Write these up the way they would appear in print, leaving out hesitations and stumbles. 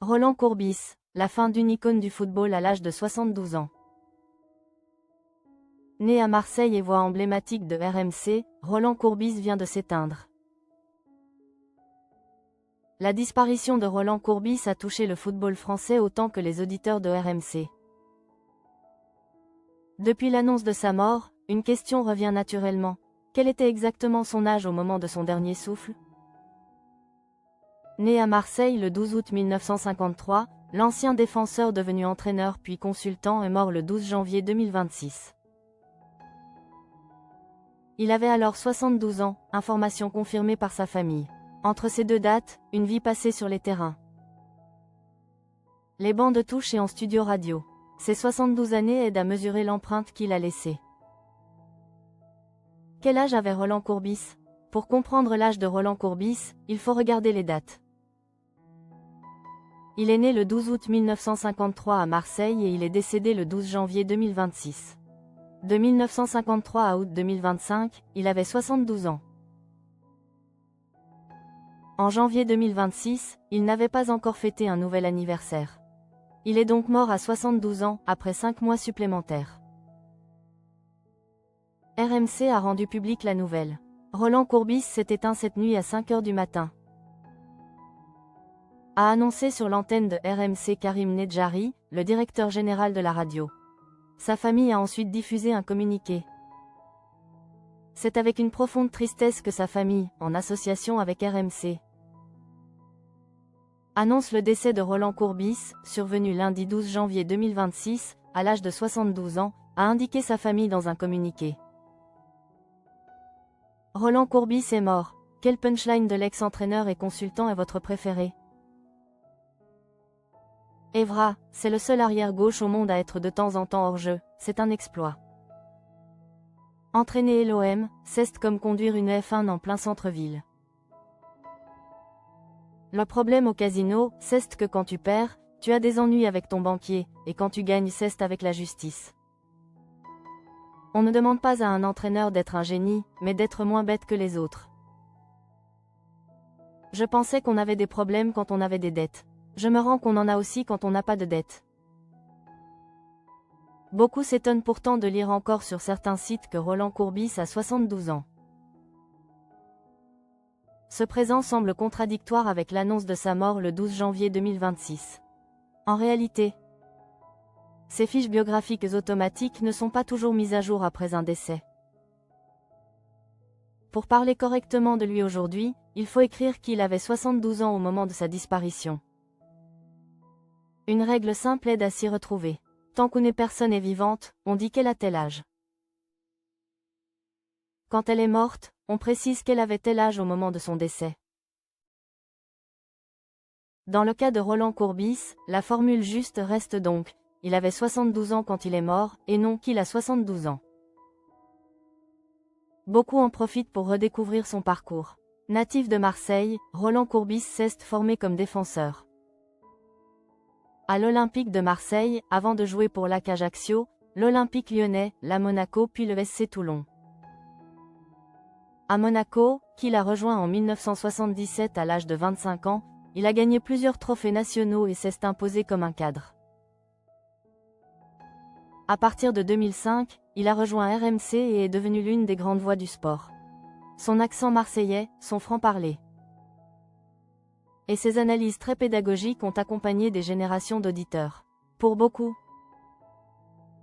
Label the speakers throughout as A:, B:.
A: Roland Courbis, la fin d'une icône du football à l'âge de 72 ans. Né à Marseille et voix emblématique de RMC, Roland Courbis vient de s'éteindre. La disparition de Roland Courbis a touché le football français autant que les auditeurs de RMC. Depuis l'annonce de sa mort, une question revient naturellement. Quel était exactement son âge au moment de son dernier souffle? Né à Marseille le 12 août 1953, l'ancien défenseur devenu entraîneur puis consultant est mort le 12 janvier 2026. Il avait alors 72 ans, information confirmée par sa famille. Entre ces deux dates, une vie passée sur les terrains. Les bancs de touche et en studio radio. Ces 72 années aident à mesurer l'empreinte qu'il a laissée. Quel âge avait Roland Courbis? Pour comprendre l'âge de Roland Courbis, il faut regarder les dates. Il est né le 12 août 1953 à Marseille et il est décédé le 12 janvier 2026. De 1953 à août 2025, il avait 72 ans. En janvier 2026, il n'avait pas encore fêté un nouvel anniversaire. Il est donc mort à 72 ans, après 5 mois supplémentaires. RMC a rendu publique la nouvelle. Roland Courbis s'est éteint cette nuit à 5 h du matin. A annoncé sur l'antenne de RMC Karim Nedjari, le directeur général de la radio. Sa famille a ensuite diffusé un communiqué. C'est avec une profonde tristesse que sa famille, en association avec RMC, annonce le décès de Roland Courbis, survenu lundi 12 janvier 2026, à l'âge de 72 ans, a indiqué sa famille dans un communiqué. Roland Courbis est mort. Quel punchline de l'ex-entraîneur et consultant est votre préféré? Evra, c'est le seul arrière-gauche au monde à être de temps en temps hors jeu, c'est un exploit. Entraîner l'OM, c'est comme conduire une F1 en plein centre-ville. Le problème au casino, c'est que quand tu perds, tu as des ennuis avec ton banquier, et quand tu gagnes, c'est avec la justice. On ne demande pas à un entraîneur d'être un génie, mais d'être moins bête que les autres. Je pensais qu'on avait des problèmes quand on avait des dettes. Je me rends qu'on en a aussi quand on n'a pas de dettes. Beaucoup s'étonnent pourtant de lire encore sur certains sites que Roland Courbis a 72 ans. Ce présent semble contradictoire avec l'annonce de sa mort le 12 janvier 2026. En réalité, ces fiches biographiques automatiques ne sont pas toujours mises à jour après un décès. Pour parler correctement de lui aujourd'hui, il faut écrire qu'il avait 72 ans au moment de sa disparition. Une règle simple aide à s'y retrouver. Tant qu'une personne est vivante, on dit qu'elle a tel âge. Quand elle est morte, on précise qu'elle avait tel âge au moment de son décès. Dans le cas de Roland Courbis, la formule juste reste donc, il avait 72 ans quand il est mort, et non qu'il a 72 ans. Beaucoup en profitent pour redécouvrir son parcours. Natif de Marseille, Roland Courbis s'est formé comme défenseur à l'Olympique de Marseille, avant de jouer pour l'AC Ajaccio, l'Olympique Lyonnais, la Monaco puis le SC Toulon. À Monaco, qu'il a rejoint en 1977 à l'âge de 25 ans, il a gagné plusieurs trophées nationaux et s'est imposé comme un cadre. À partir de 2005, il a rejoint RMC et est devenu l'une des grandes voix du sport. Son accent marseillais, son franc-parler et ses analyses très pédagogiques ont accompagné des générations d'auditeurs. Pour beaucoup,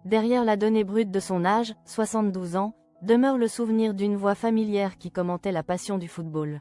A: derrière la donnée brute de son âge, 72 ans, demeure le souvenir d'une voix familière qui commentait la passion du football.